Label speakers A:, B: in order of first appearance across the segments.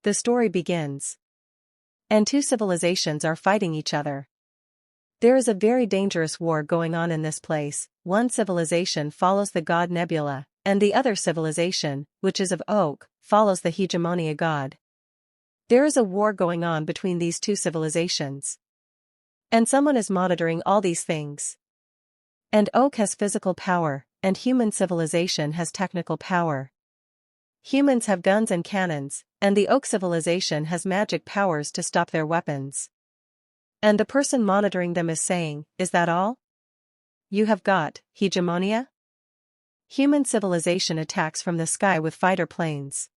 A: the story begins. And two civilizations are fighting each other. There is a very dangerous war going on in this place. One civilization follows the god Nebula, and the other civilization, which is of oak, follows the hegemonia god. There is a war going on between these two civilizations. And someone is monitoring all these things. And oak has physical power, and human civilization has technical power. Humans have guns and cannons, and the oak civilization has magic powers to stop their weapons. And the person monitoring them is saying, "Is that all? You have got hegemonia?" Human civilization attacks from the sky with fighter planes.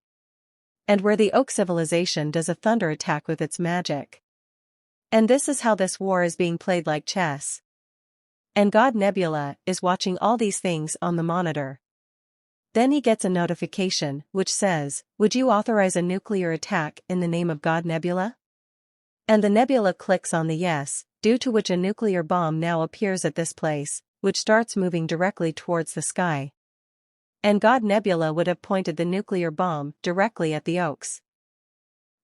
A: And where the oak civilization does a thunder attack with its magic. And this is how this war is being played like chess. And God Nebula is watching all these things on the monitor. Then he gets a notification which says, "Would you authorize a nuclear attack in the name of God Nebula?" And the Nebula clicks on the yes, due to which a nuclear bomb now appears at this place, which starts moving directly towards the sky. And God Nebula would have pointed the nuclear bomb directly at the oaks.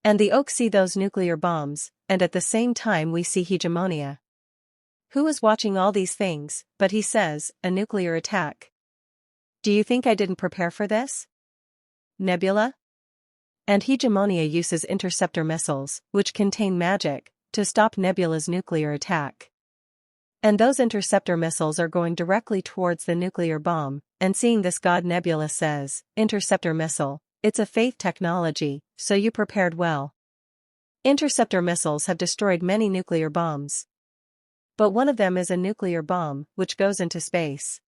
A: And the oaks see those nuclear bombs, and at the same time we see hegemonia. Who is watching all these things, but he says, "A nuclear attack. Do you think I didn't prepare for this? Nebula?" And hegemonia uses interceptor missiles, which contain magic, to stop Nebula's nuclear attack. And those interceptor missiles are going directly towards the nuclear bomb, and seeing this God Nebula says, "Interceptor missile, it's a faith technology, so you prepared well." Interceptor missiles have destroyed many nuclear bombs. But one of them is a nuclear bomb, which goes into space.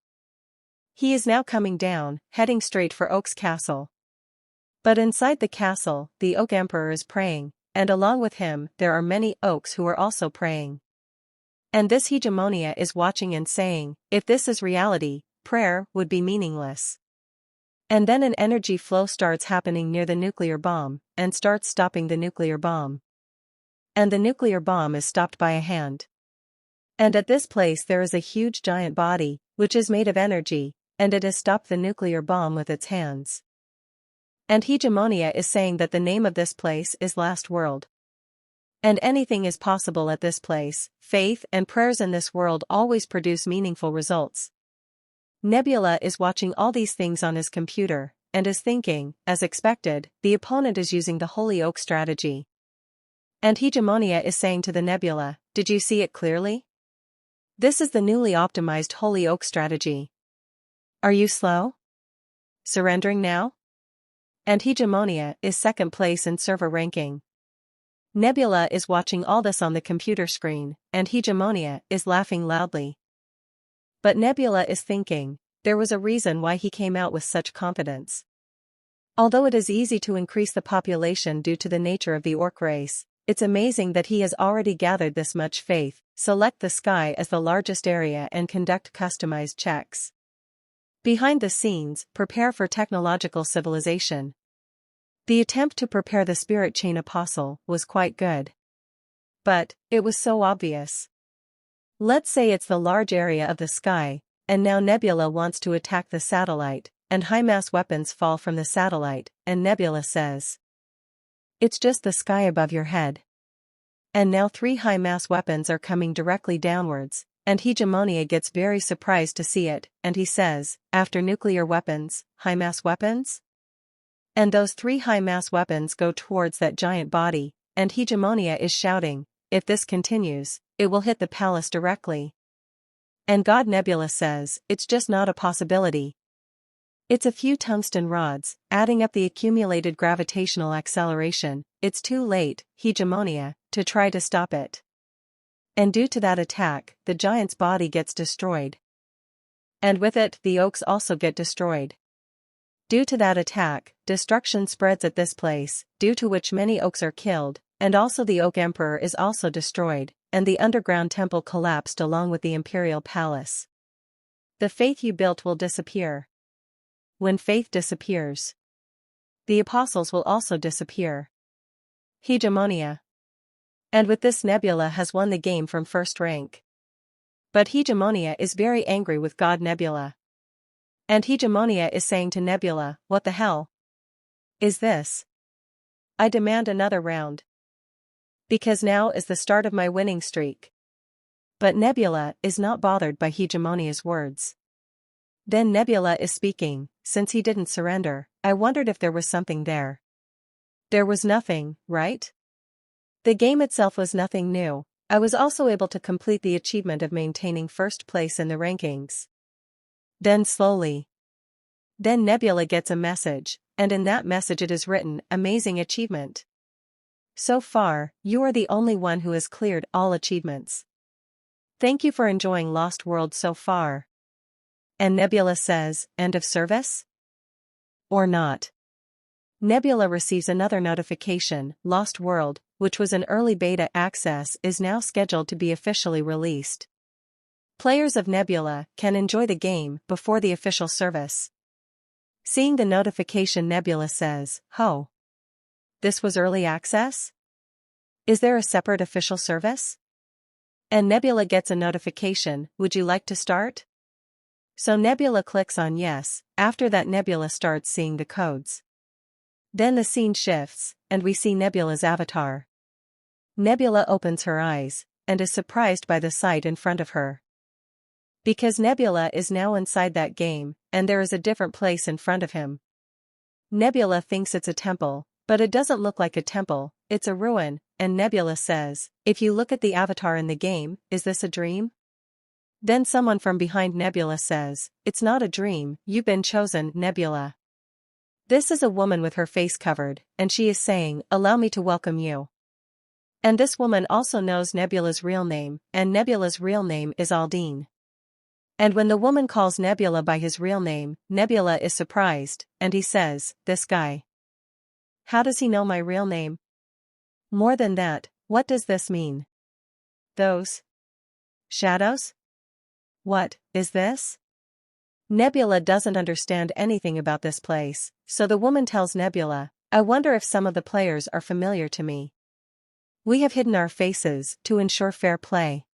A: He is now coming down, heading straight for Oak's castle. But inside the castle, the Oak Emperor is praying, and along with him there are many Oaks who are also praying. And this hegemonia is watching and saying, "If this is reality, prayer would be meaningless." And then an energy flow starts happening near the nuclear bomb, and starts stopping the nuclear bomb. And the nuclear bomb is stopped by a hand. And at this place there is a huge giant body, which is made of energy, and it has stopped the nuclear bomb with its hands. And hegemonia is saying that the name of this place is Last World. And anything is possible at this place. Faith and prayers in this world always produce meaningful results. Nebula is watching all these things on his computer, and is thinking, as expected, the opponent is using the Holy Oak strategy. And hegemonia is saying to the Nebula, "Did you see it clearly? This is the newly optimized Holy Oak strategy. Are you slow? Surrendering now?" And hegemonia is second place in server ranking. Nebula is watching all this on the computer screen, and hegemonia is laughing loudly. But Nebula is thinking, there was a reason why he came out with such confidence. Although it is easy to increase the population due to the nature of the orc race, it's amazing that he has already gathered this much faith. Select the sky as the largest area and conduct customized checks. Behind the scenes, prepare for technological civilization. The attempt to prepare the spirit chain apostle was quite good. But, it was so obvious. Let's say it's the large area of the sky, and now Nebula wants to attack the satellite, and high-mass weapons fall from the satellite, and Nebula says, "It's just the sky above your head." And now 3 high-mass weapons are coming directly downwards, and hegemonia gets very surprised to see it, and he says, "After nuclear weapons, high-mass weapons?" And those 3 high-mass weapons go towards that giant body, and hegemonia is shouting, "If this continues, it will hit the palace directly." And God Nebula says, "It's just not a possibility. It's a few tungsten rods, adding up the accumulated gravitational acceleration. It's too late, hegemonia, to try to stop it." And due to that attack, the giant's body gets destroyed. And with it, the oaks also get destroyed. Due to that attack, destruction spreads at this place, due to which many oaks are killed, and also the Oak Emperor is also destroyed, and the underground temple collapsed along with the imperial palace. The faith you built will disappear. When faith disappears, the apostles will also disappear. Hegemonia. And with this Nebula has won the game from first rank. But hegemonia is very angry with God Nebula. And hegemonia is saying to Nebula, "What the hell is this? I demand another round. Because now is the start of my winning streak. But Nebula is not bothered by Hegemonia's words. Then Nebula is speaking, since he didn't surrender, I wondered if there was something there. There was nothing, right? The game itself was nothing new. I was also able to complete the achievement of maintaining first place in the rankings. Then slowly. Then Nebula gets a message, and in that message it is written, amazing achievement. So far, you are the only one who has cleared all achievements. Thank you for enjoying Lost World so far. And Nebula says, end of service? Or not. Nebula receives another notification, Lost World, which was in early beta access, is now scheduled to be officially released. Players of Nebula can enjoy the game before the official service. Seeing the notification, Nebula says, "Ho. This was early access? Is there a separate official service?" And Nebula gets a notification, "Would you like to start?" So Nebula clicks on yes. After that, Nebula starts seeing the codes. Then the scene shifts, and we see Nebula's avatar. Nebula opens her eyes, and is surprised by the sight in front of her. Because Nebula is now inside that game, and there is a different place in front of him. Nebula thinks it's a temple, but it doesn't look like a temple, it's a ruin, and Nebula says, if you look at the avatar in the game, is this a dream? Then someone from behind Nebula says, it's not a dream, you've been chosen, Nebula. This is a woman with her face covered, and she is saying, allow me to welcome you. And this woman also knows Nebula's real name, and Nebula's real name is Aldine. And when the woman calls Nebula by his real name, Nebula is surprised, and he says, this guy. How does he know my real name? More than that, what does this mean? Those shadows? What is this? Nebula doesn't understand anything about this place, so the woman tells Nebula, I wonder if some of the players are familiar to me. We have hidden our faces to ensure fair play.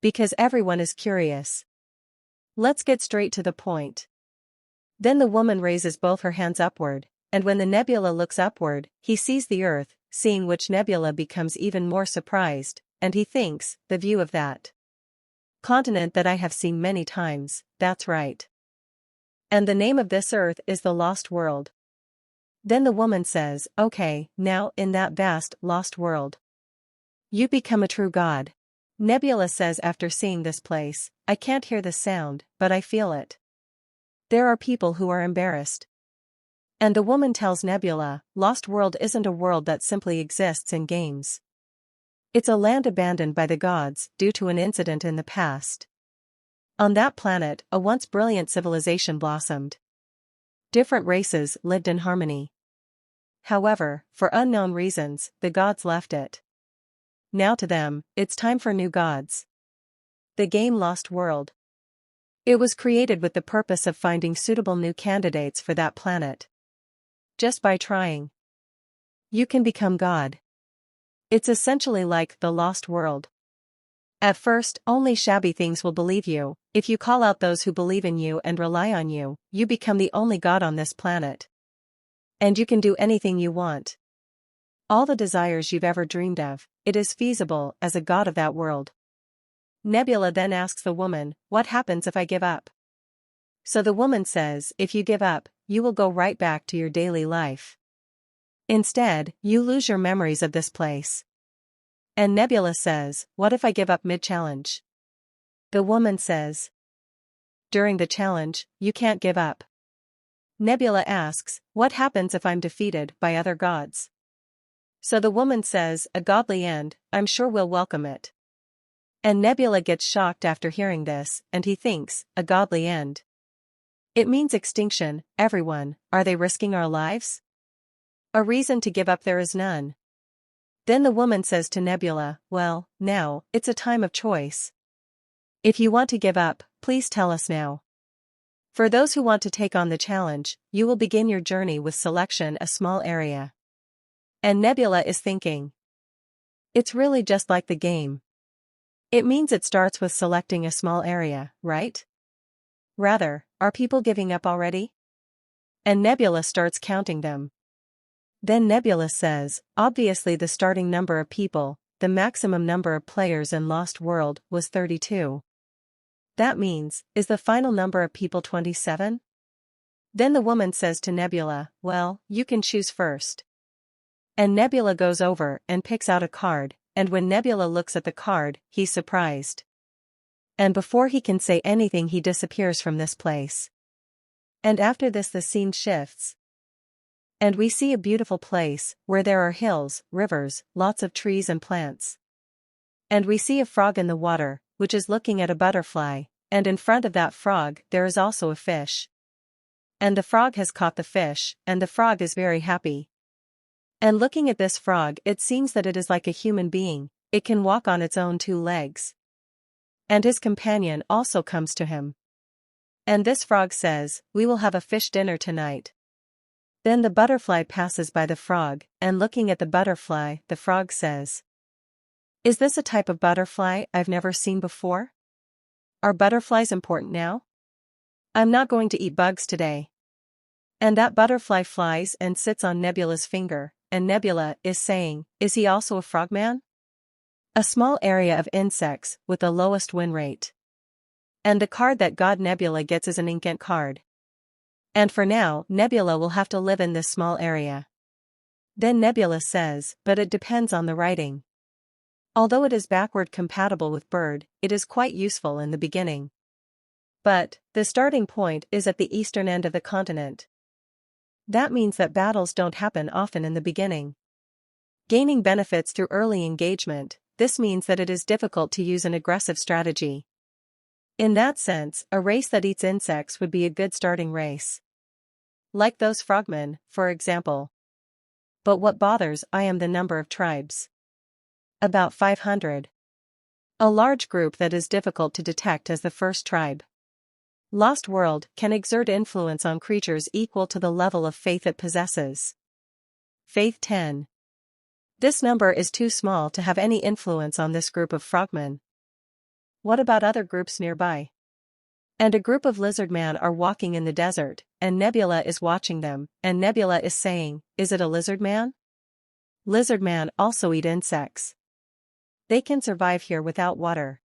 A: Because everyone is curious. Let's get straight to the point. Then the woman raises both her hands upward, and when the Nebula looks upward, he sees the earth, seeing which Nebula becomes even more surprised, and he thinks, the view of that continent that I have seen many times, that's right. And the name of this earth is the Lost World. Then the woman says, okay, now, in that vast, lost world, you become a true god. Nebula says after seeing this place, I can't hear the sound, but I feel it. There are people who are embarrassed. And the woman tells Nebula, Lost World isn't a world that simply exists in games. It's a land abandoned by the gods due to an incident in the past. On that planet, a once brilliant civilization blossomed. Different races lived in harmony. However, for unknown reasons, the gods left it. Now to them, it's time for new gods. The game Lost World. It was created with the purpose of finding suitable new candidates for that planet. Just by trying, you can become God. It's essentially like the Lost World. At first, only shabby things will believe you. If you call out those who believe in you and rely on you, you become the only god on this planet. And you can do anything you want. All the desires you've ever dreamed of, it is feasible as a god of that world. Nebula then asks the woman, what happens if I give up? So the woman says, if you give up, you will go right back to your daily life. Instead, you lose your memories of this place. And Nebula says, what if I give up mid-challenge? The woman says, during the challenge, you can't give up. Nebula asks, what happens if I'm defeated by other gods? So the woman says, a godly end, I'm sure we'll welcome it. And Nebula gets shocked after hearing this, and he thinks, a godly end. It means extinction, everyone, are they risking our lives? A reason to give up there is none. Then the woman says to Nebula, well, now, it's a time of choice. If you want to give up, please tell us now. For those who want to take on the challenge, you will begin your journey with selection a small area. And Nebula is thinking. It's really just like the game. It means it starts with selecting a small area, right? Rather, are people giving up already? And Nebula starts counting them. Then Nebula says, obviously the starting number of people, the maximum number of players in Lost World, was 32. That means, is the final number of people 27? Then the woman says to Nebula, well, you can choose first. And Nebula goes over and picks out a card, and when Nebula looks at the card, he's surprised. And before he can say anything he disappears from this place. And after this the scene shifts. And we see a beautiful place, where there are hills, rivers, lots of trees and plants. And we see a frog in the water, which is looking at a butterfly, and in front of that frog there is also a fish. And the frog has caught the fish, and the frog is very happy. And looking at this frog it seems that it is like a human being, it can walk on its own 2 legs. And his companion also comes to him. And this frog says, we will have a fish dinner tonight. Then the butterfly passes by the frog, and looking at the butterfly, the frog says, is this a type of butterfly I've never seen before? Are butterflies important now? I'm not going to eat bugs today. And that butterfly flies and sits on Nebula's finger, and Nebula is saying, is he also a frogman? A small area of insects with the lowest win rate. And the card that God Nebula gets is an inkant card. And for now, Nebula will have to live in this small area. Then Nebula says, but it depends on the writing. Although it is backward compatible with bird, it is quite useful in the beginning. But, the starting point is at the eastern end of the continent. That means that battles don't happen often in the beginning. Gaining benefits through early engagement, this means that it is difficult to use an aggressive strategy. In that sense, a race that eats insects would be a good starting race. Like those frogmen, for example. But what bothers I am the number of tribes. About 500. A large group that is difficult to detect as the first tribe. Lost World can exert influence on creatures equal to the level of faith it possesses. Faith 10. This number is too small to have any influence on this group of frogmen. What about other groups nearby? And a group of lizardmen are walking in the desert, and Nebula is watching them, and Nebula is saying, is it a lizardman? Lizardmen also eat insects. They can survive here without water.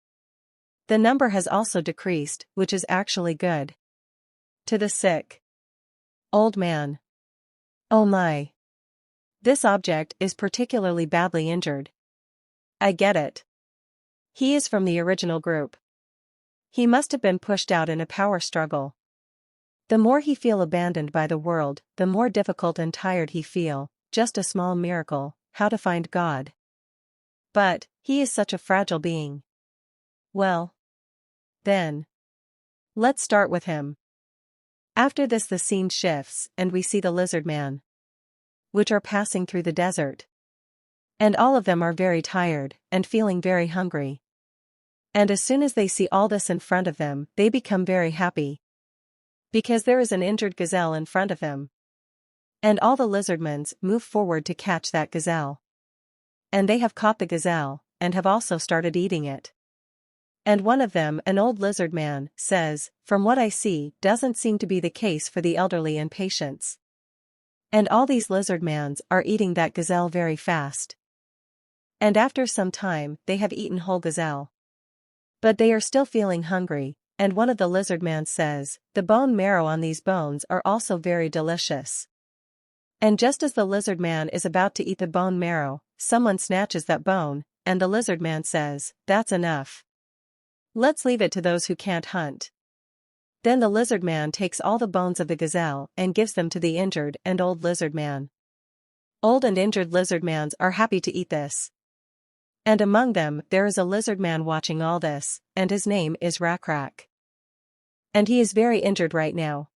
A: The number has also decreased, which is actually good. To the sick. Old man. Oh my. This object is particularly badly injured. I get it. He is from the original group. He must have been pushed out in a power struggle. The more he feel abandoned by the world, the more difficult and tired he feel, just a small miracle, how to find God. But, he is such a fragile being. Well. Then. Let's start with him. After this the scene shifts, and we see the lizard man. Which are passing through the desert. And all of them are very tired, and feeling very hungry. And as soon as they see all this in front of them, they become very happy. Because there is an injured gazelle in front of them. And all the lizardmen move forward to catch that gazelle. And they have caught the gazelle, and have also started eating it. And one of them, an old lizard man, says, from what I see, doesn't seem to be the case for the elderly and patients. And all these lizardmans are eating that gazelle very fast. And after some time, they have eaten whole gazelle. But they are still feeling hungry, and one of the lizardmen says, the bone marrow on these bones are also very delicious. And just as the lizardman is about to eat the bone marrow, someone snatches that bone, and the lizardman says, that's enough. Let's leave it to those who can't hunt. Then the lizardman takes all the bones of the gazelle and gives them to the injured and old lizardman. Old and injured lizardmans are happy to eat this. And among them there is a lizardman watching all this, and his name is Rakrak. And he is very injured right now.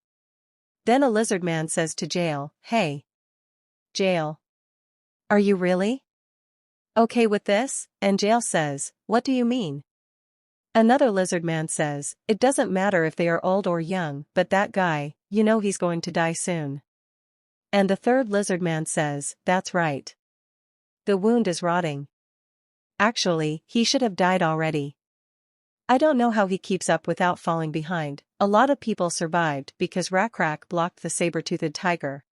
A: Then a lizardman says to Jail, hey. Jail. Are you really okay with this? And Jail says, what do you mean? Another lizardman says, it doesn't matter if they are old or young, but that guy, you know he's going to die soon. And the third lizardman says, that's right. The wound is rotting. Actually, he should have died already. I don't know how he keeps up without falling behind. A lot of people survived because Rakrak blocked the saber-toothed tiger.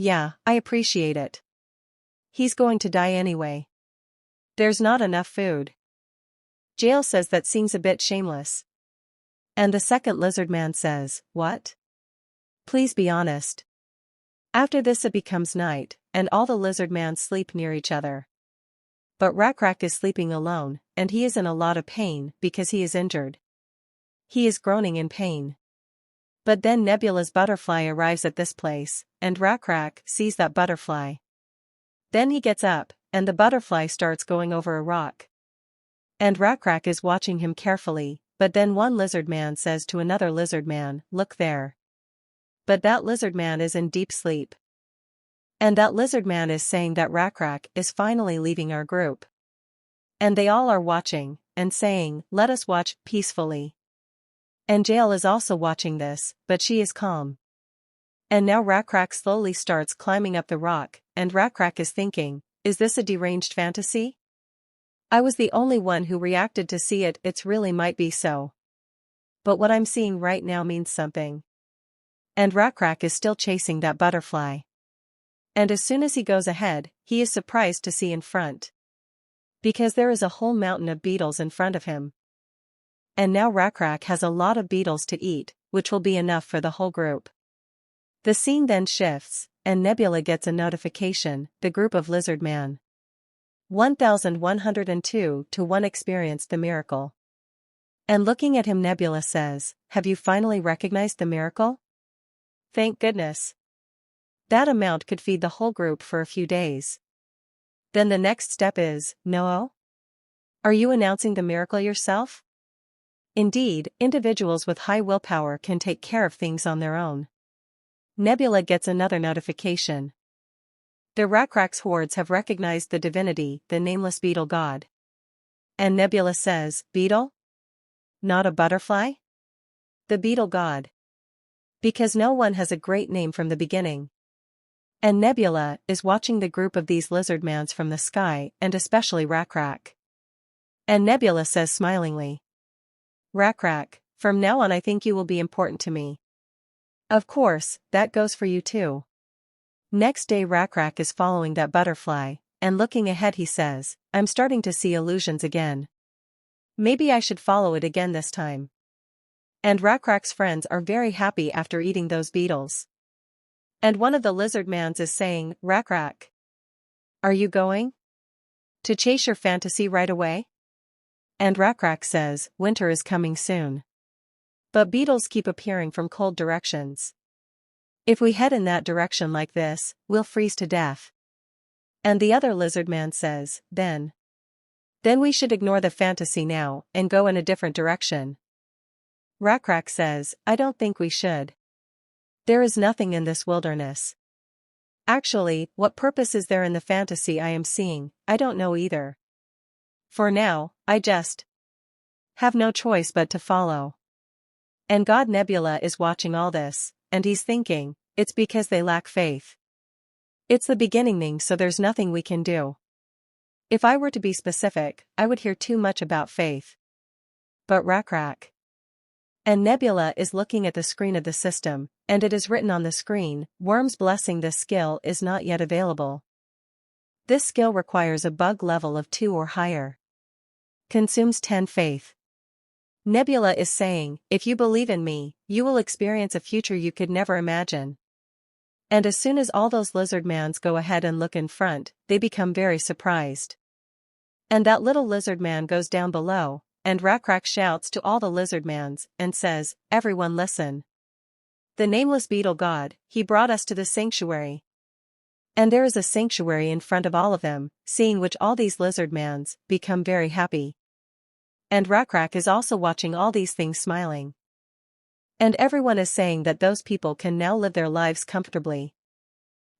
A: Yeah, I appreciate it. He's going to die anyway. There's not enough food. Jail says that seems a bit shameless. And the second lizard man says, what? Please be honest. After this it becomes night, and all the lizard men sleep near each other. But Rakrak is sleeping alone, and he is in a lot of pain because he is injured. He is groaning in pain. But then Nebula's butterfly arrives at this place, and Rakrak sees that butterfly. Then he gets up, and the butterfly starts going over a rock. And Rakrak is watching him carefully, but then one lizard man says to another lizard man, look there. But that lizard man is in deep sleep. And that lizard man is saying that Rakrak is finally leaving our group. And they all are watching, and saying, let us watch peacefully. And Jail is also watching this, but she is calm. And now Rakrak slowly starts climbing up the rock, and Rakrak is thinking, is this a deranged fantasy? I was the only one who reacted to see it, it really might be so. But what I'm seeing right now means something. And Rakrak is still chasing that butterfly. And as soon as he goes ahead, he is surprised to see in front. Because there is a whole mountain of beetles in front of him. And now Rakrak has a lot of beetles to eat, which will be enough for the whole group. The scene then shifts, and Nebula gets a notification, the group of lizard man. 1102 to 1 experienced the miracle. And looking at him Nebula says, have you finally recognized the miracle? Thank goodness. That amount could feed the whole group for a few days. Then the next step is, no? Are you announcing the miracle yourself? Indeed, individuals with high willpower can take care of things on their own. Nebula gets another notification. The Rakrak's hordes have recognized the divinity, the nameless beetle god. And Nebula says, beetle? Not a butterfly? The beetle god. Because no one has a great name from the beginning. And Nebula is watching the group of these lizard mans from the sky, and especially Rakrak. And Nebula says smilingly, Rakrak, from now on I think you will be important to me. Of course, that goes for you too. Next day Rakrak is following that butterfly, and looking ahead he says, I'm starting to see illusions again. Maybe I should follow it again this time. And Rakrak's friends are very happy after eating those beetles. And one of the lizard mans is saying, Rakrak, are you going to chase your fantasy right away? And Rakrak says, winter is coming soon. But beetles keep appearing from cold directions. If we head in that direction like this, we'll freeze to death. And the other lizard man says, then we should ignore the fantasy now, and go in a different direction. Rakrak says, I don't think we should. There is nothing in this wilderness. Actually, what purpose is there in the fantasy I am seeing? I don't know either. For now, I just have no choice but to follow. And God Nebula is watching all this, and he's thinking, it's because they lack faith. It's the beginning so there's nothing we can do. If I were to be specific, I would hear too much about faith. But Rakrak. And Nebula is looking at the screen of the system, and it is written on the screen, Worm's blessing this skill is not yet available. This skill requires a bug level of 2 or higher. Consumes 10 faith. Nebula is saying, if you believe in me, you will experience a future you could never imagine. And as soon as all those lizard mans go ahead and look in front, they become very surprised. And that little lizard man goes down below, and Rakrak shouts to all the lizard mans, and says, everyone listen. The nameless beetle god, he brought us to the sanctuary. And there is a sanctuary in front of all of them, seeing which all these lizard mans become very happy. And Rakrak is also watching all these things smiling. And everyone is saying that those people can now live their lives comfortably.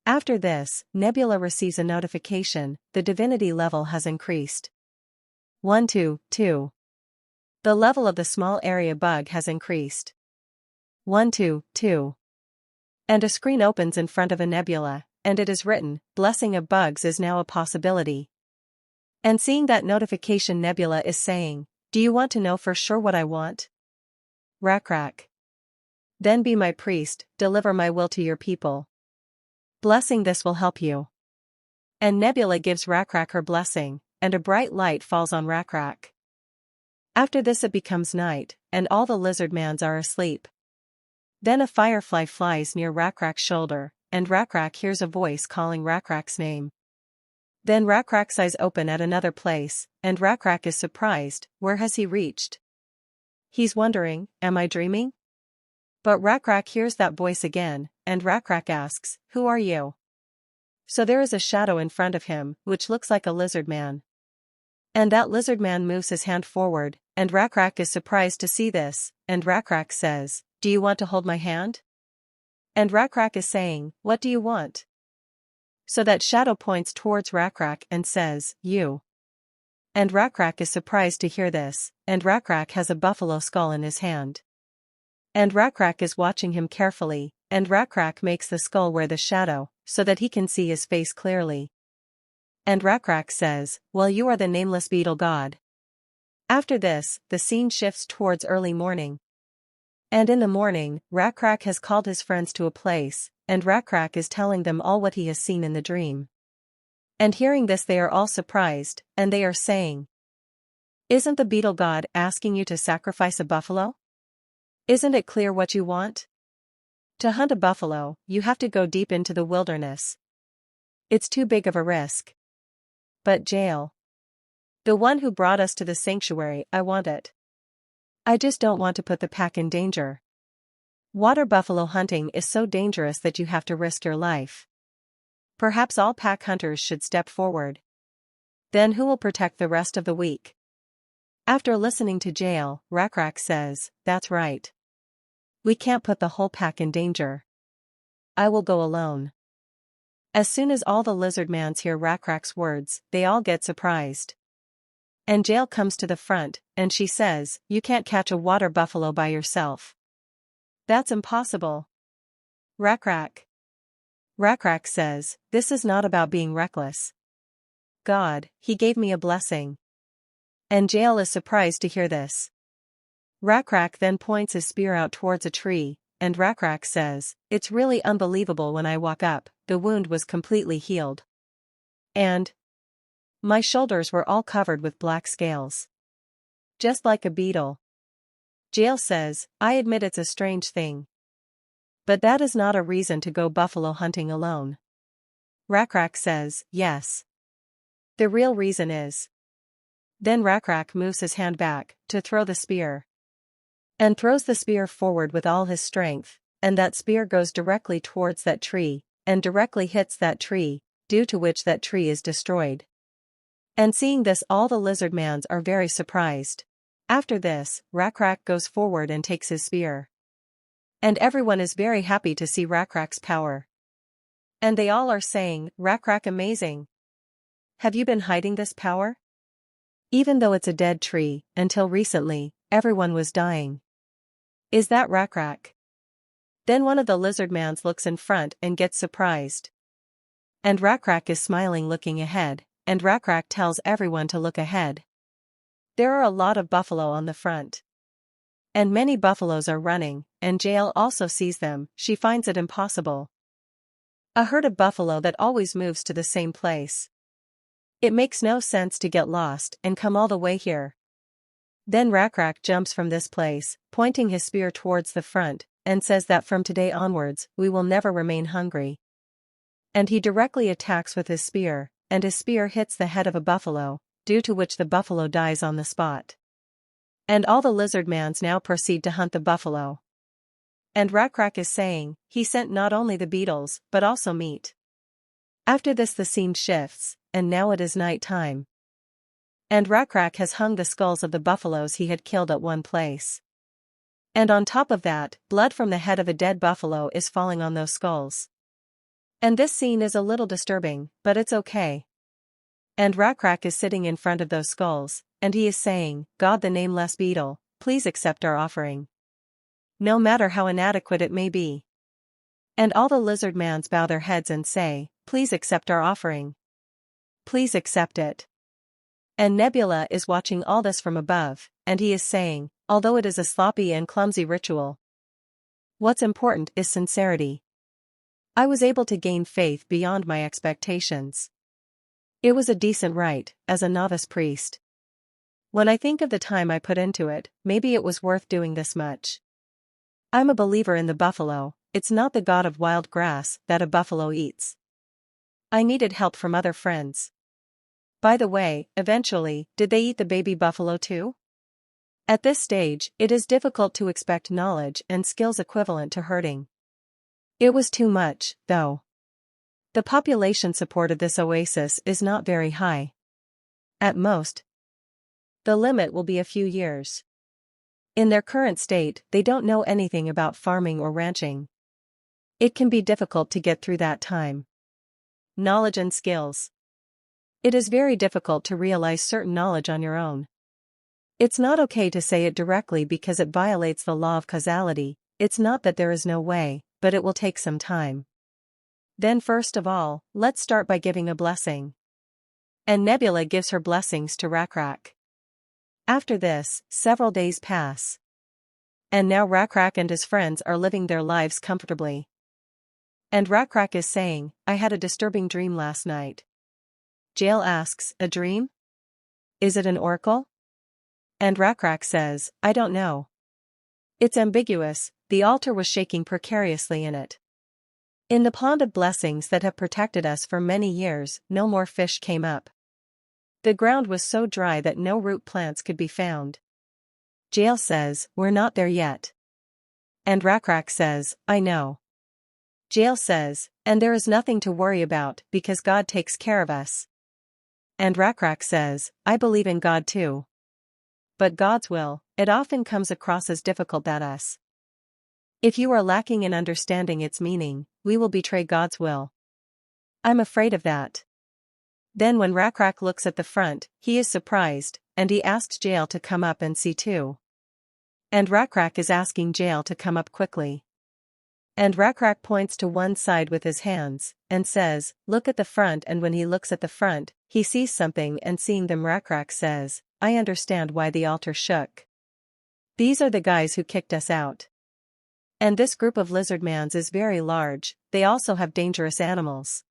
A: After this, Nebula receives a notification, the divinity level has increased. 122. The level of the small area bug has increased. 122. And a screen opens in front of a Nebula, and it is written, blessing of bugs is now a possibility. And seeing that notification Nebula is saying, do you want to know for sure what I want? Rakrak. Then be my priest, deliver my will to your people. Blessing this will help you. And Nebula gives Rakrak her blessing, and a bright light falls on Rakrak. After this it becomes night, and all the lizardmans are asleep. Then a firefly flies near Rakrak's shoulder, and Rakrak hears a voice calling Rakrak's name. Then Rakrak's eyes open at another place, and Rakrak is surprised. Where has he reached? He's wondering, am I dreaming? But Rakrak hears that voice again, and Rakrak asks, who are you? So there is a shadow in front of him, which looks like a lizard man. And that lizard man moves his hand forward, and Rakrak is surprised to see this, and Rakrak says, do you want to hold my hand? And Rakrak is saying, what do you want? So that shadow points towards Rakrak and says, you. And Rakrak is surprised to hear this, and Rakrak has a buffalo skull in his hand. And Rakrak is watching him carefully, and Rakrak makes the skull wear the shadow, so that he can see his face clearly. And Rakrak says, well, you are the nameless beetle god. After this, the scene shifts towards early morning. And in the morning, Rakrak has called his friends to a place, and Rakrak is telling them all what he has seen in the dream. And hearing this they are all surprised, and they are saying, isn't the beetle god asking you to sacrifice a buffalo? Isn't it clear what you want? To hunt a buffalo, you have to go deep into the wilderness. It's too big of a risk. But Jael, the one who brought us to the sanctuary, I want it. I just don't want to put the pack in danger. Water buffalo hunting is so dangerous that you have to risk your life. Perhaps all pack hunters should step forward. Then who will protect the rest of the week? After listening to Jael, Rakrak says, that's right. We can't put the whole pack in danger. I will go alone. As soon as all the lizardmans hear Rakrak's words, they all get surprised. And Jael comes to the front, and she says, you can't catch a water buffalo by yourself. That's impossible. Rakrak. Rakrak says, this is not about being reckless. God, he gave me a blessing. And Jael is surprised to hear this. Rakrak then points his spear out towards a tree, and Rakrak says, it's really unbelievable when I walk up, the wound was completely healed. And my shoulders were all covered with black scales. Just like a beetle. Jael says, I admit it's a strange thing. But that is not a reason to go buffalo hunting alone. Rakrak says, yes. The real reason is. Then Rakrak moves his hand back, to throw the spear. And throws the spear forward with all his strength, and that spear goes directly towards that tree, and directly hits that tree, due to which that tree is destroyed. And seeing this all the lizardmans are very surprised. After this, Rakrak goes forward and takes his spear. And everyone is very happy to see Rakrak's power. And they all are saying, Rakrak amazing. Have you been hiding this power? Even though it's a dead tree, until recently, everyone was dying. Is that Rakrak? Then one of the lizardmans looks in front and gets surprised. And Rakrak is smiling looking ahead, and Rakrak tells everyone to look ahead. There are a lot of buffalo on the front. And many buffaloes are running, and Jael also sees them, she finds it impossible. A herd of buffalo that always moves to the same place. It makes no sense to get lost and come all the way here. Then Rakrak jumps from this place, pointing his spear towards the front, and says that from today onwards, we will never remain hungry. And he directly attacks with his spear, and his spear hits the head of a buffalo, due to which the buffalo dies on the spot. And all the lizardmans now proceed to hunt the buffalo. And Rakrak is saying, he sent not only the beetles, but also meat. After this the scene shifts, and now it is night time. And Rakrak has hung the skulls of the buffaloes he had killed at one place. And on top of that, blood from the head of a dead buffalo is falling on those skulls. And this scene is a little disturbing, but it's okay. And Rakrak is sitting in front of those skulls, and he is saying, God the nameless beetle, please accept our offering. No matter how inadequate it may be. And all the lizardmans bow their heads and say, please accept our offering. Please accept it. And Nebula is watching all this from above, and he is saying, although it is a sloppy and clumsy ritual, what's important is sincerity. I was able to gain faith beyond my expectations. It was a decent rite, as a novice priest. When I think of the time I put into it, maybe it was worth doing this much. I'm a believer in the buffalo. It's not the god of wild grass that a buffalo eats. I needed help from other friends. By the way, eventually, did they eat the baby buffalo too? At this stage, it is difficult to expect knowledge and skills equivalent to herding. It was too much, though. The population support of this oasis is not very high. At most, the limit will be a few years. In their current state, they don't know anything about farming or ranching. It can be difficult to get through that time. Knowledge and skills. It is very difficult to realize certain knowledge on your own. It's not okay to say it directly because it violates the law of causality. It's not that there is no way, but it will take some time. Then first of all, let's start by giving a blessing. And Nebula gives her blessings to Rakrak. After this, several days pass. And now Rakrak and his friends are living their lives comfortably. And Rakrak is saying, I had a disturbing dream last night. Jael asks, a dream? Is it an oracle? And Rakrak says, I don't know. It's ambiguous, the altar was shaking precariously in it. In the pond of blessings that have protected us for many years, no more fish came up. The ground was so dry that no root plants could be found. Jael says, we're not there yet. And Rakrak says, I know. Jael says, and there is nothing to worry about because God takes care of us. And Rakrak says, I believe in God too. But God's will, it often comes across as difficult at us. If you are lacking in understanding its meaning, we will betray God's will. I'm afraid of that. Then when Rakrak looks at the front, he is surprised, and he asks Jael to come up and see too. And Rakrak is asking Jael to come up quickly. And Rakrak points to one side with his hands, and says, look at the front, and when he looks at the front, he sees something, and seeing them Rakrak says, I understand why the altar shook. These are the guys who kicked us out. And this group of lizardmans is very large, they also have dangerous animals.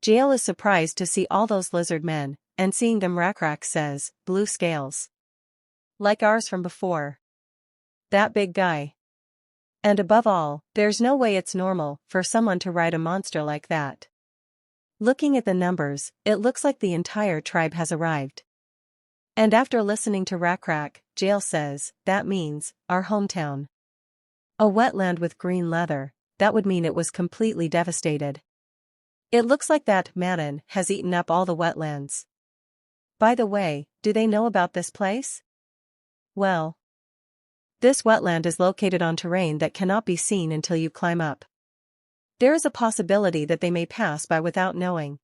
A: Jael is surprised to see all those lizard men, and seeing them Rakrak says, blue scales. Like ours from before. That big guy. And above all, there's no way it's normal for someone to ride a monster like that. Looking at the numbers, it looks like the entire tribe has arrived. And after listening to Rakrak, Jael says, that means, our hometown. A wetland with green leather, that would mean it was completely devastated. It looks like that Manon has eaten up all the wetlands. By the way, do they know about this place? Well, this wetland is located on terrain that cannot be seen until you climb up. There is a possibility that they may pass by without knowing.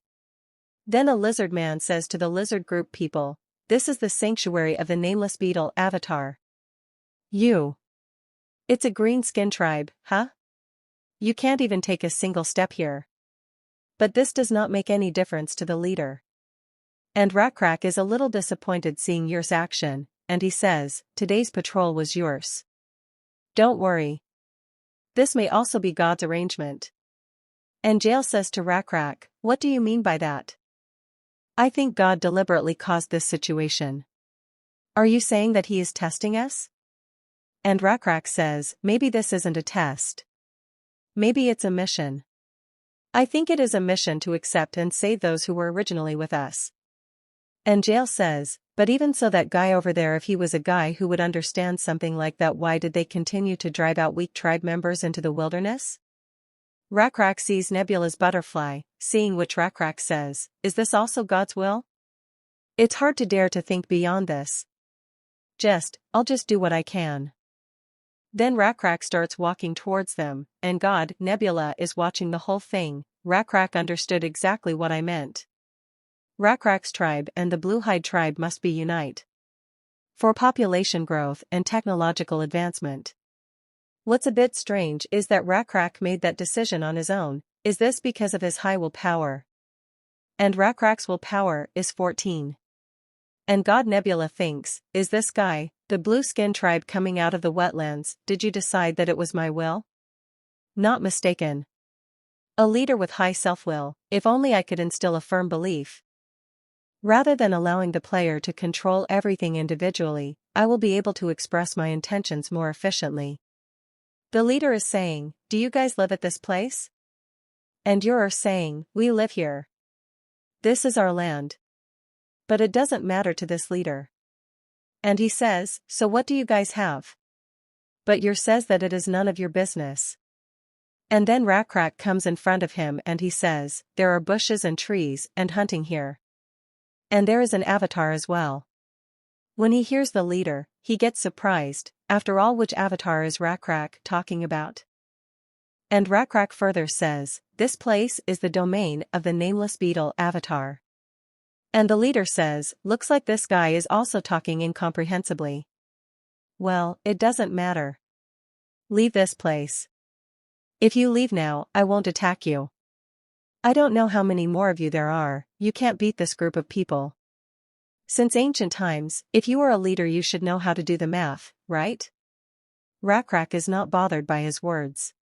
A: Then a lizard man says to the lizard group people, this is the sanctuary of the nameless beetle Avatar. It's a green skin tribe, huh? You can't even take a single step here. But this does not make any difference to the leader. And Rakrak is a little disappointed seeing Yr's action, and he says, today's patrol was yours. Don't worry. This may also be God's arrangement. And Jael says to Rakrak, what do you mean by that? I think God deliberately caused this situation. Are you saying that he is testing us? And Rakrak says, maybe this isn't a test. Maybe it's a mission. I think it is a mission to accept and save those who were originally with us. And Jael says, but even so, that guy over there, if he was a guy who would understand something like that, why did they continue to drive out weak tribe members into the wilderness? Rakrak sees Nebula's butterfly, seeing which Rakrak says, is this also God's will? It's hard to dare to think beyond this. I'll just do what I can. Then Rakrak starts walking towards them, and God, Nebula is watching the whole thing. Rakrak understood exactly what I meant. Rakrak's tribe and the Blue-Hide tribe must be unite. For population growth and technological advancement. What's a bit strange is that Rakrak made that decision on his own. Is this because of his high willpower? And Rakrak's willpower is 14. And God, Nebula thinks, is this guy, the blue skin tribe coming out of the wetlands, did you decide that it was my will? Not mistaken. A leader with high self-will, if only I could instill a firm belief. Rather than allowing the player to control everything individually, I will be able to express my intentions more efficiently. The leader is saying, do you guys live at this place? And you're saying, we live here. This is our land. But it doesn't matter to this leader. And he says, so what do you guys have? But Yer says that it is none of your business. And then Rakrak comes in front of him and he says, there are bushes and trees and hunting here. And there is an avatar as well. When he hears the leader, he gets surprised, after all which avatar is Rakrak talking about? And Rakrak further says, this place is the domain of the nameless beetle avatar. And the leader says, looks like this guy is also talking incomprehensibly. Well, it doesn't matter. Leave this place. If you leave now, I won't attack you. I don't know how many more of you there are, you can't beat this group of people. Since ancient times, if you are a leader you should know how to do the math, right? Rakrak is not bothered by his words.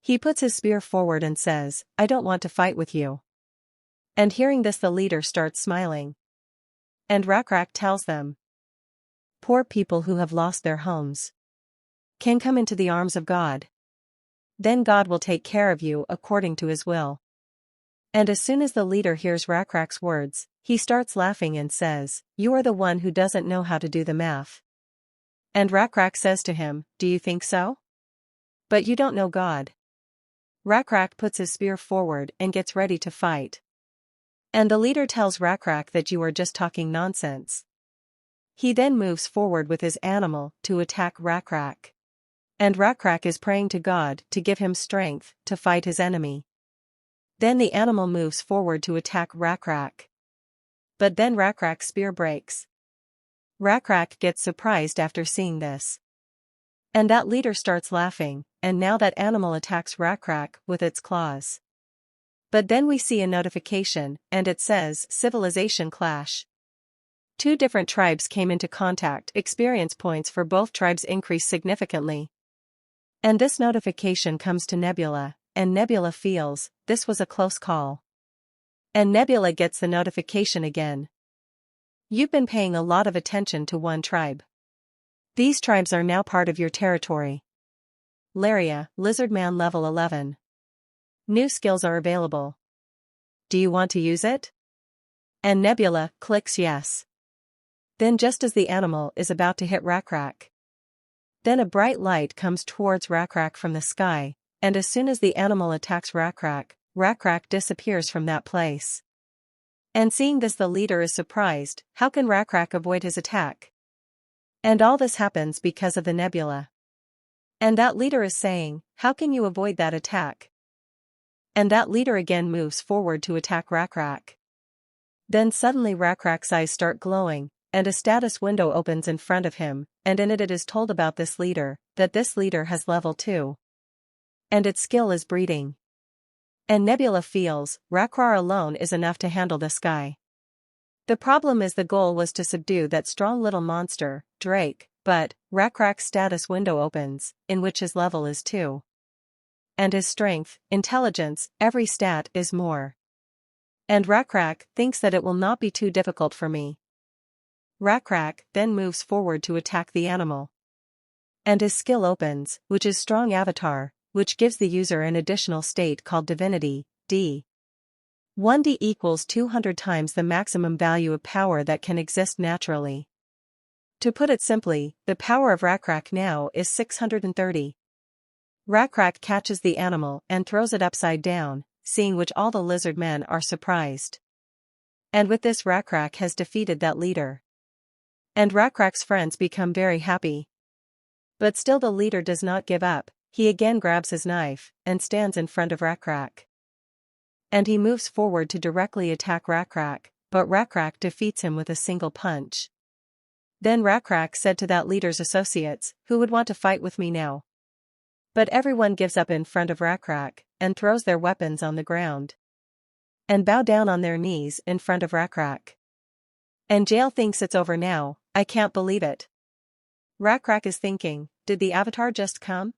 A: He puts his spear forward and says, I don't want to fight with you. And hearing this the leader starts smiling. And Rakrak tells them, poor people who have lost their homes can come into the arms of God. Then God will take care of you according to his will. And as soon as the leader hears Rakrak's words, he starts laughing and says, you are the one who doesn't know how to do the math. And Rakrak says to him, do you think so? But you don't know God. Rakrak puts his spear forward and gets ready to fight. And the leader tells Rakrak that you are just talking nonsense. He then moves forward with his animal to attack Rakrak. And Rakrak is praying to God to give him strength to fight his enemy. Then the animal moves forward to attack Rakrak. But then Rakrak's spear breaks. Rakrak gets surprised after seeing this. And that leader starts laughing, and now that animal attacks Rakrak with its claws. But then we see a notification, and it says, Civilization Clash. 2 different tribes came into contact. Experience points for both tribes increase significantly. And this notification comes to Nebula, and Nebula feels, this was a close call. And Nebula gets the notification again. You've been paying a lot of attention to one tribe. These tribes are now part of your territory. Laria, Lizard Man level 11. New skills are available. Do you want to use it? And Nebula clicks yes. Then just as the animal is about to hit Rakrak, then a bright light comes towards Rakrak from the sky, and as soon as the animal attacks Rakrak, Rakrak disappears from that place. And seeing this the leader is surprised, how can Rakrak avoid his attack? And all this happens because of the nebula. And that leader is saying, how can you avoid that attack? And that leader again moves forward to attack Rakrak. Then suddenly Rakrak's eyes start glowing, and a status window opens in front of him, and in it is told about this leader, that this leader has level 2. And its skill is breeding. And Nebula feels, Rakrar alone is enough to handle this guy. The problem is the goal was to subdue that strong little monster, Drake, but, Rakrak's status window opens, in which his level is 2. And his strength, intelligence, every stat is more. And Rakrak thinks that it will not be too difficult for me. Rakrak then moves forward to attack the animal. And his skill opens, which is Strong Avatar, which gives the user an additional state called Divinity, D. 1D equals 200 times the maximum value of power that can exist naturally. To put it simply, the power of Rakrak now is 630. Rakrak catches the animal and throws it upside down, seeing which all the lizard men are surprised. And with this Rakrak has defeated that leader. And Rakrak's friends become very happy. But still the leader does not give up, he again grabs his knife, and stands in front of Rakrak. And he moves forward to directly attack Rakrak, but Rakrak defeats him with a single punch. Then Rakrak said to that leader's associates, who would want to fight with me now? But everyone gives up in front of Rakrak, and throws their weapons on the ground. And bow down on their knees in front of Rakrak. And Jail thinks it's over now, I can't believe it. Rakrak is thinking, did the avatar just come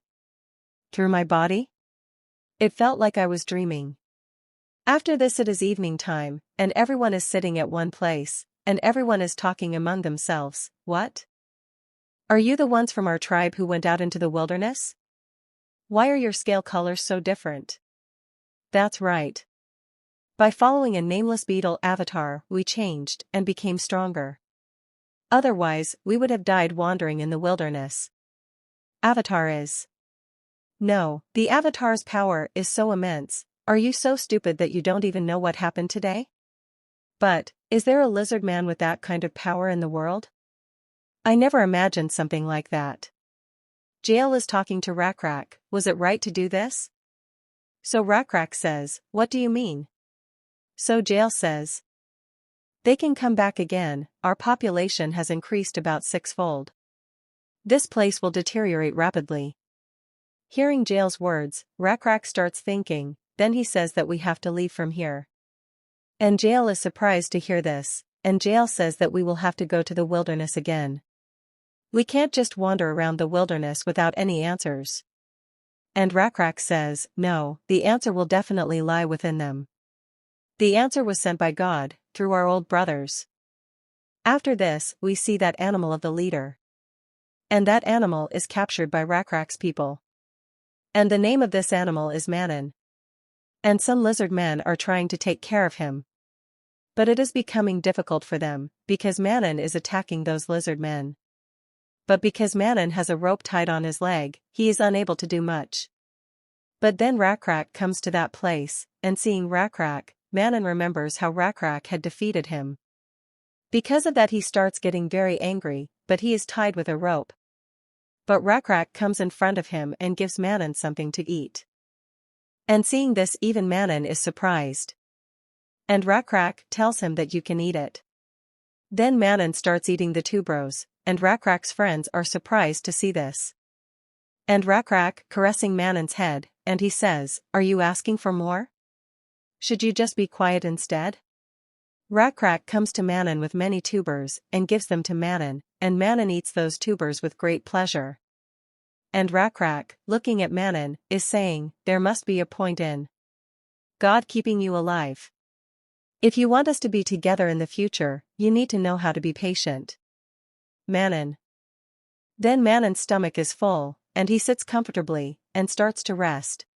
A: through my body? It felt like I was dreaming. After this it is evening time, and everyone is sitting at one place, and everyone is talking among themselves. What? Are you the ones from our tribe who went out into the wilderness? Why are your scale colors so different? That's right. By following a nameless beetle avatar, we changed and became stronger. Otherwise, we would have died wandering in the wilderness. Avatar is. No, the avatar's power is so immense. Are you so stupid that you don't even know what happened today? But, is there a lizard man with that kind of power in the world? I never imagined something like that. Jael is talking to Rakrak. Was it right to do this? So Rakrak says, what do you mean? So Jael says, they can come back again, our population has increased about 6-fold. This place will deteriorate rapidly. Hearing Jael's words, Rakrak starts thinking, then he says that we have to leave from here. And Jael is surprised to hear this, and Jael says that we will have to go to the wilderness again. We can't just wander around the wilderness without any answers. And Rakrak says, no, the answer will definitely lie within them. The answer was sent by God, through our old brothers. After this, we see that animal of the leader. And that animal is captured by Rakrak's people. And the name of this animal is Manon. And some lizard men are trying to take care of him. But it is becoming difficult for them, because Manon is attacking those lizard men. But because Manon has a rope tied on his leg, he is unable to do much. But then Rakrak comes to that place, and seeing Rakrak, Manon remembers how Rakrak had defeated him. Because of that he starts getting very angry, but he is tied with a rope. But Rakrak comes in front of him and gives Manon something to eat. And seeing this even Manon is surprised. And Rakrak tells him that you can eat it. Then Manon starts eating the tuberose, and Rakrak's friends are surprised to see this. And Rakrak caressing Manon's head, and he says, are you asking for more? Should you just be quiet instead? Rakrak comes to Manon with many tubers and gives them to Manon, and Manon eats those tubers with great pleasure. And Rakrak, looking at Manon, is saying, there must be a point in God keeping you alive. If you want us to be together in the future, you need to know how to be patient. Manon. Then Manon's stomach is full, and he sits comfortably, and starts to rest.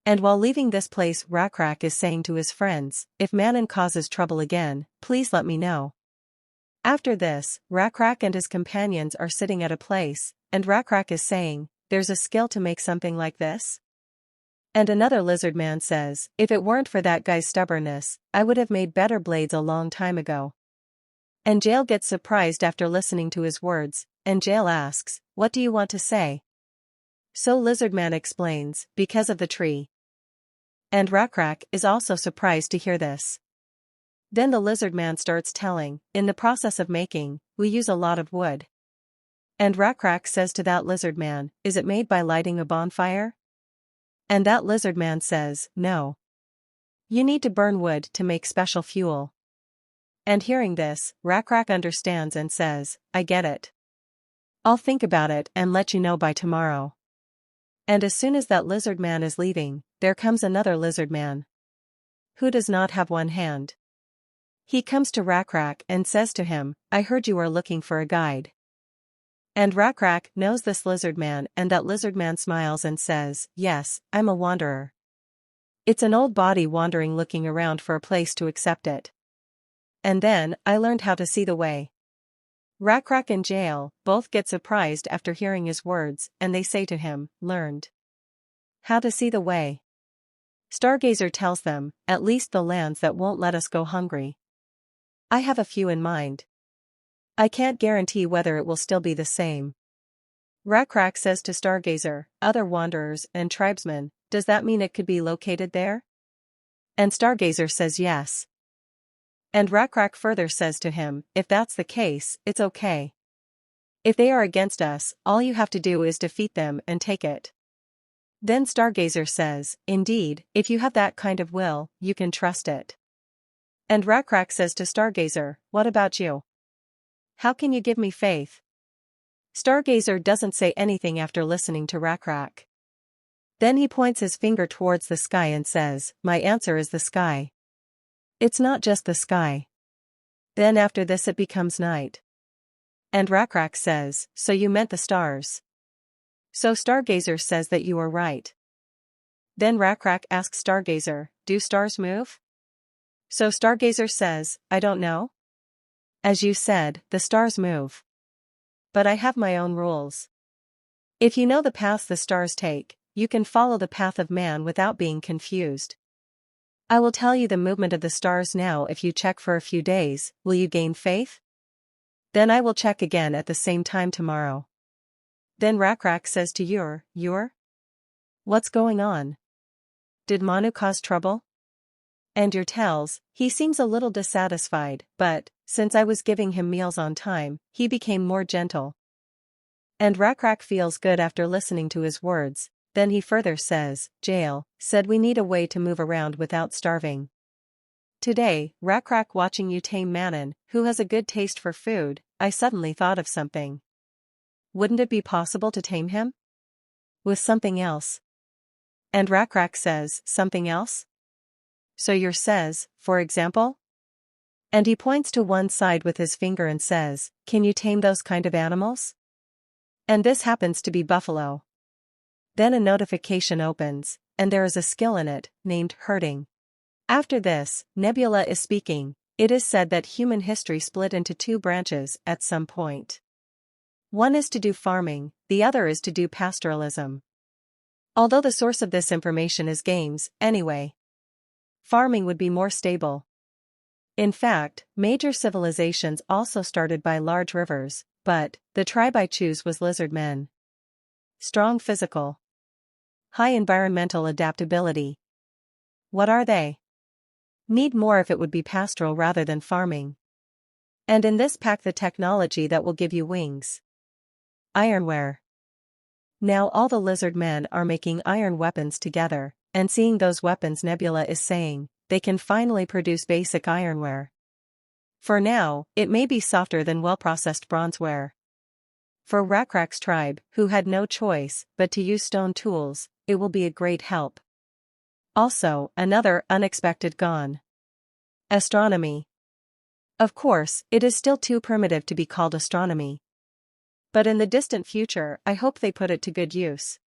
A: And while leaving this place Rakrak is saying to his friends, if Manon causes trouble again, please let me know. After this, Rakrak and his companions are sitting at a place, and Rakrak is saying, there's a skill to make something like this? And another lizard man says, if it weren't for that guy's stubbornness, I would have made better blades a long time ago. And Jael gets surprised after listening to his words, and Jael asks, what do you want to say? So Lizard Man explains, because of the tree. And Rakrak is also surprised to hear this. Then the lizard man starts telling, in the process of making, we use a lot of wood. And Rakrak says to that lizard man, is it made by lighting a bonfire? And that lizard man says, no. You need to burn wood to make special fuel. And hearing this, Rakrak understands and says, I get it. I'll think about it and let you know by tomorrow. And as soon as that lizard man is leaving, there comes another lizard man. Who does not have one hand. He comes to Rakrak and says to him, I heard you are looking for a guide. And Rakrak knows this lizard man, and that lizard man smiles and says, yes, I'm a wanderer. It's an old body wandering looking around for a place to accept it. And then, I learned how to see the way. Rakrak and Jael both get surprised after hearing his words, and they say to him, learned how to see the way. Stargazer tells them, at least the lands that won't let us go hungry. I have a few in mind. I can't guarantee whether it will still be the same. Rakrak says to Stargazer, other wanderers and tribesmen, does that mean it could be located there? And Stargazer says yes. And Rakrak further says to him, if that's the case, it's okay. If they are against us, all you have to do is defeat them and take it. Then Stargazer says, indeed, if you have that kind of will, you can trust it. And Rakrak says to Stargazer, what about you? How can you give me faith? Stargazer doesn't say anything after listening to Rakrak. Then he points his finger towards the sky and says, "My answer is the sky. It's not just the sky." Then after this it becomes night. And Rakrak says, "So you meant the stars." So Stargazer says that you are right. Then Rakrak asks Stargazer, "Do stars move?" So Stargazer says, "I don't know. As you said, the stars move. But I have my own rules. If you know the paths the stars take, you can follow the path of man without being confused. I will tell you the movement of the stars now. If you check for a few days, will you gain faith? Then I will check again at the same time tomorrow." Then Rakrak says to Ur, "What's going on? Did Manu cause trouble?" And Ur tells, "He seems a little dissatisfied, but, since I was giving him meals on time, he became more gentle." And Rakrak feels good after listening to his words. Then he further says, "Jail said we need a way to move around without starving." Today, Rakrak watching you tame Manon, who has a good taste for food, I suddenly thought of something. Wouldn't it be possible to tame him with something else? And Rakrak says, "Something else?" So Ur says, "For example?" And he points to one side with his finger and says, "Can you tame those kind of animals?" And this happens to be buffalo. Then a notification opens, and there is a skill in it, named herding. After this, Nebula is speaking. It is said that human history split into two branches at some point. One is to do farming, the other is to do pastoralism. Although the source of this information is games, anyway. Farming would be more stable. In fact, major civilizations also started by large rivers, but the tribe I choose was lizard men. Strong physical. High environmental adaptability. What are they? Need more if it would be pastoral rather than farming. And in this pack the technology that will give you wings. Ironware. Now all the lizard men are making iron weapons together, and seeing those weapons Nebula is saying, they can finally produce basic ironware. For now, it may be softer than well-processed bronzeware. For Rakrak's tribe, who had no choice but to use stone tools, it will be a great help. Also, another unexpected gone. Astronomy. Of course, it is still too primitive to be called astronomy. But in the distant future, I hope they put it to good use.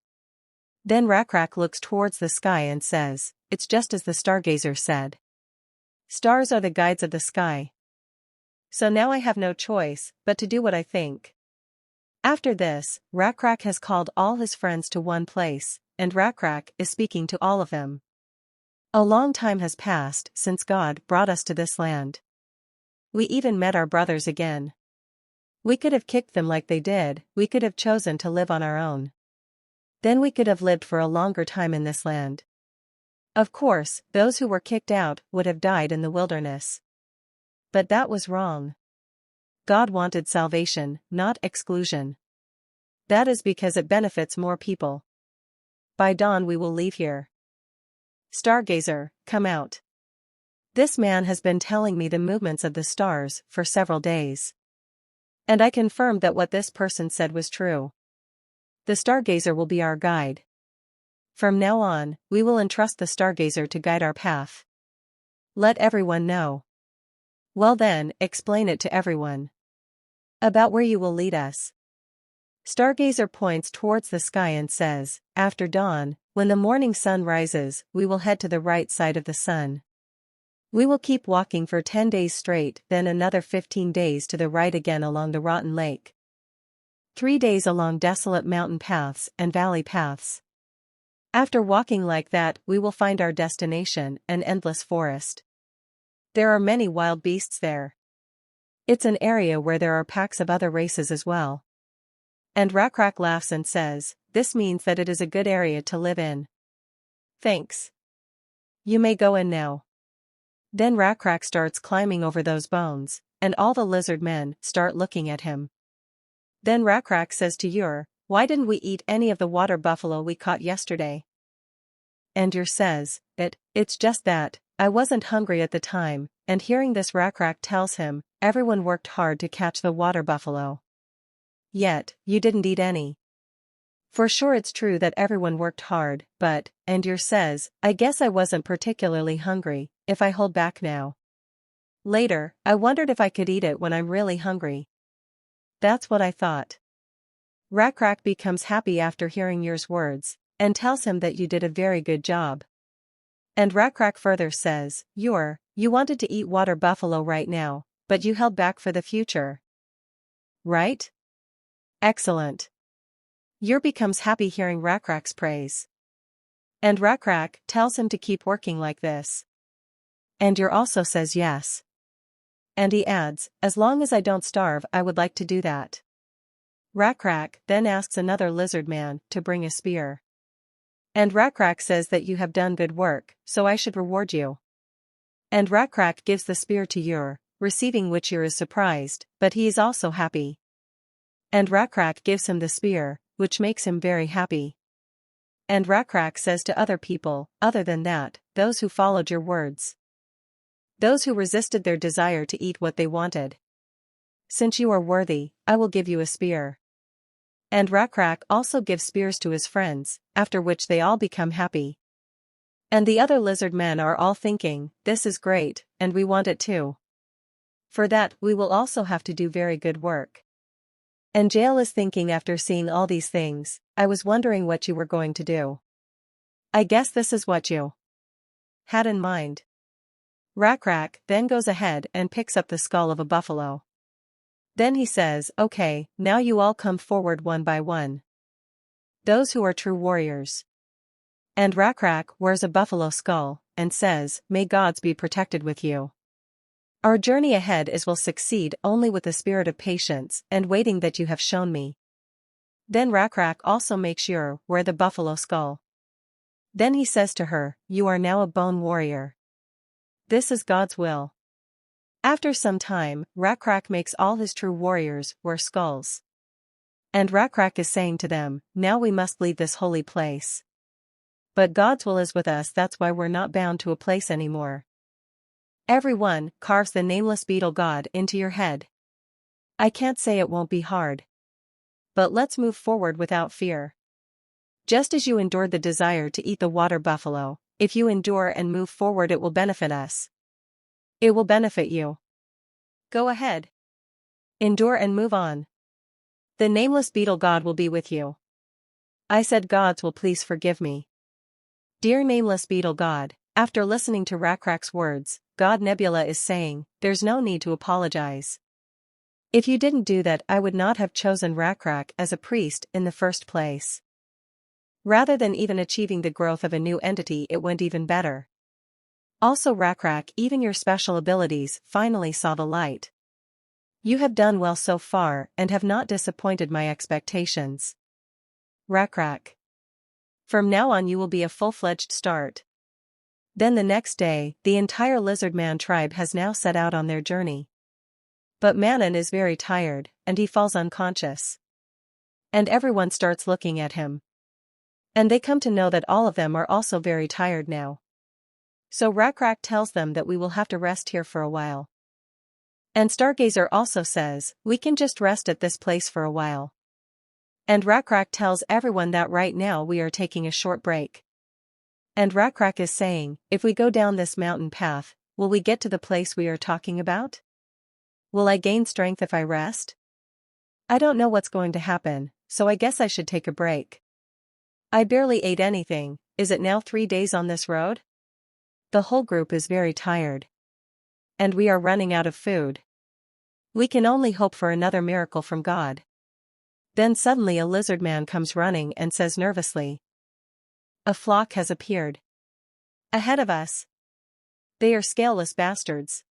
A: Then Rakrak looks towards the sky and says, "It's just as the Stargazer said. Stars are the guides of the sky. So now I have no choice but to do what I think." After this, Rakrak has called all his friends to one place, and Rakrak is speaking to all of them. A long time has passed since God brought us to this land. We even met our brothers again. We could have kicked them like they did, we could have chosen to live on our own. Then we could have lived for a longer time in this land. Of course, those who were kicked out would have died in the wilderness. But that was wrong. God wanted salvation, not exclusion. That is because it benefits more people. By dawn we will leave here. Stargazer, come out. This man has been telling me the movements of the stars for several days. And I confirmed that what this person said was true. The Stargazer will be our guide. From now on, we will entrust the Stargazer to guide our path. Let everyone know. Well then, explain it to everyone. About where you will lead us. Stargazer points towards the sky and says, "After dawn, when the morning sun rises, we will head to the right side of the sun. We will keep walking for 10 days straight, then another 15 days to the right again along the rotten lake. 3 days along desolate mountain paths and valley paths. After walking like that, we will find our destination, an endless forest. There are many wild beasts there. It's an area where there are packs of other races as well." And Rakrak laughs and says, "This means that it is a good area to live in. Thanks. You may go in now." Then Rakrak starts climbing over those bones, and all the lizard men start looking at him. Then Rakrak says to Ur, "Why didn't we eat any of the water buffalo we caught yesterday?" And Ur says, It's just that, I wasn't hungry at the time," and hearing this Rakrak tells him, "Everyone worked hard to catch the water buffalo. Yet, you didn't eat any. For sure it's true that everyone worked hard, but, and your says, I guess I wasn't particularly hungry, if I hold back now. Later, I wondered if I could eat it when I'm really hungry. That's what I thought. Rakrak becomes happy after hearing Yur's words, and tells him that you did a very good job. And Rakrak further says, Yor, you wanted to eat water buffalo right now, but you held back for the future. Right? Excellent. Yor becomes happy hearing Rakrak's praise. And Rakrak tells him to keep working like this. And Yor also says yes. And he adds, as long as I don't starve, I would like to do that. Rakrak then asks another lizard man to bring a spear. And Rakrak says that you have done good work, so I should reward you. And Rakrak gives the spear to Yor, receiving which Yor is surprised, but he is also happy. And Rakrak gives him the spear, which makes him very happy. And Rakrak says to other people, other than that, those who followed your words. Those who resisted their desire to eat what they wanted. Since you are worthy, I will give you a spear. And Rakrak also gives spears to his friends, after which they all become happy. And the other lizard men are all thinking, this is great, and we want it too. For that, we will also have to do very good work. And Jael is thinking after seeing all these things, I was wondering what you were going to do. I guess this is what you had in mind. Rakrak then goes ahead and picks up the skull of a buffalo. Then he says, okay, now you all come forward one by one. Those who are true warriors. And Rakrak wears a buffalo skull, and says, may gods be protected with you. Our journey ahead will succeed only with the spirit of patience and waiting that you have shown me. Then Rakrak also makes Yor wear the buffalo skull. Then he says to her, you are now a bone warrior. This is God's will. After some time, Rakrak makes all his true warriors wear skulls. And Rakrak is saying to them, now we must leave this holy place. But God's will is with us, that's why we're not bound to a place anymore. Everyone carves the nameless beetle god into your head. I can't say it won't be hard. But let's move forward without fear. Just as you endured the desire to eat the water buffalo, if you endure and move forward, it will benefit us. It will benefit you. Go ahead. Endure and move on. The nameless beetle god will be with you. I said gods will please forgive me. Dear nameless beetle god, after listening to Rakrak's words, God Nebula is saying, there's no need to apologize. If you didn't do that, I would not have chosen Rakrak as a priest in the first place. Rather than even achieving the growth of a new entity, it went even better. Also Rakrak, even your special abilities finally saw the light. You have done well so far and have not disappointed my expectations. Rakrak. From now on you will be a full-fledged start. Then the next day, the entire lizard man tribe has now set out on their journey. But Manon is very tired, and he falls unconscious. And everyone starts looking at him. And they come to know that all of them are also very tired now. So Rakrak tells them that we will have to rest here for a while. And Stargazer also says, we can just rest at this place for a while. And Rakrak tells everyone that right now we are taking a short break. And Rakrak is saying, if we go down this mountain path, will we get to the place we are talking about? Will I gain strength if I rest? I don't know what's going to happen, so I guess I should take a break. I barely ate anything. Is it now 3 days on this road? The whole group is very tired. And we are running out of food. We can only hope for another miracle from God. Then suddenly a lizard man comes running and says nervously, a flock has appeared. Ahead of us. They are scaleless bastards.